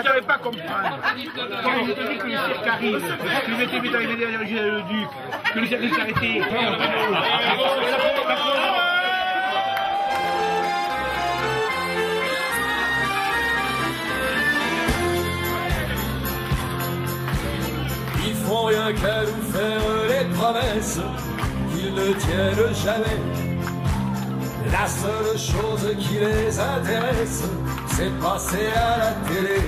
tu n'avais pas comprendre. Quand je te dis que le cirque arrive, que le métier est arrivé derrière le duc, que le cirque s'est arrêté. Ils font rien qu'à nous faire les promesses qu'ils ne tiennent jamais. La seule chose qui les intéresse, c'est passer à la télé.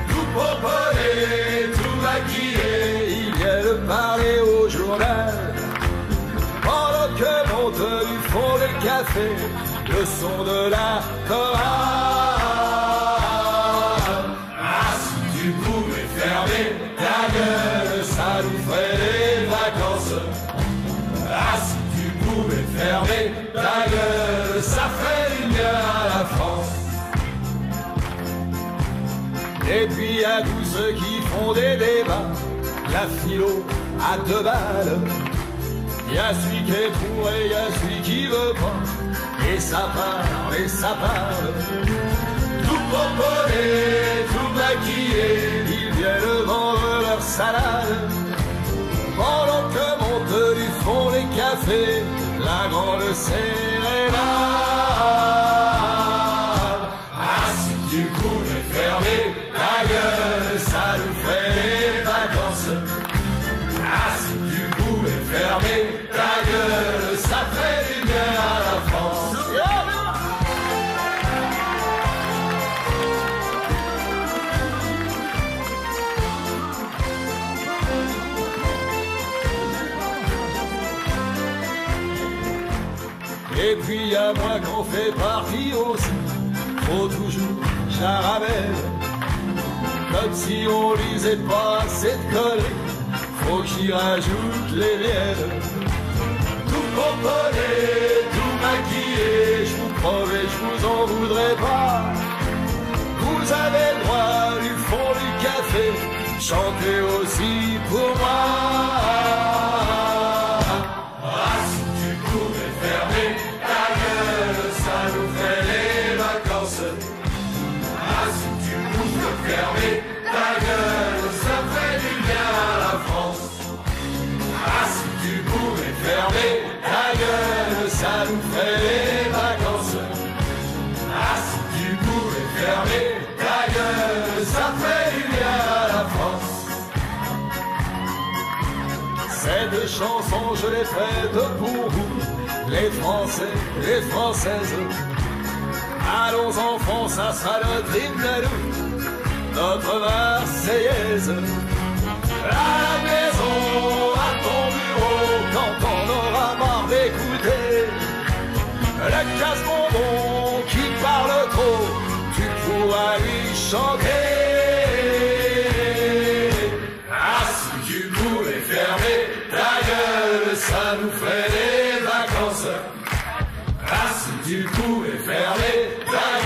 Tout pomponner, tout maquiller, ils viennent parler au journal. Pendant que monte du fond des cafés le son de la chorale. Ah, si tu pouvais fermer ta gueule, ça nous ferait des vacances. Ah, si tu pouvais fermer ta gueule, ça ferait du bien à la France. Et puis à tous ceux qui font des débats, la philo à 2 balles. Y a celui qui est pour et y a celui qui veut pas. Et ça parle, et ça parle. Tout pomponné, tout maquillé, ils viennent vendre leur salade. Pendant que monte du fond les cafés la grande sérénade. Ah, si tu pouvais fermer ta gueule, ça nous ferait des vacances. Ah, si tu pouvais fermer ta gueule, ça ferait du bien à la France. Et puis à moi qu'on fait partie aussi, faut toujours charamel. Comme si on lisait pas cette connerie, faut que j'y rajoute les miennes. Tout pomponné, tout maquillé, je vous promets, je vous en voudrais pas. Vous avez le droit du fond du café, chantez aussi pour moi. Ah, si tu pouvais fermer ta gueule, ça nous ferait les vacances. Ah, si tu pouvais fermer ta gueule, ça ferait du bien à la France. Ah, si tu pouvais fermer ta gueule, ça nous ferait les vacances. Ah, si tu pouvais fermer ta gueule, ça ferait du bien à la France. Cette chanson, je l'ai faite pour vous, les Français, les Françaises. Allons enfants, ça sera notre hymne à nous, notre Marseillaise. À la maison, à ton bureau, quand on aura marre d'écouter le casse-bonbon qui parle trop, tu pourras lui chanter. Ah, si tu pouvais fermer ta gueule, ça nous ferait des vacances. Ah, si tu pouvais fermer ta gueule,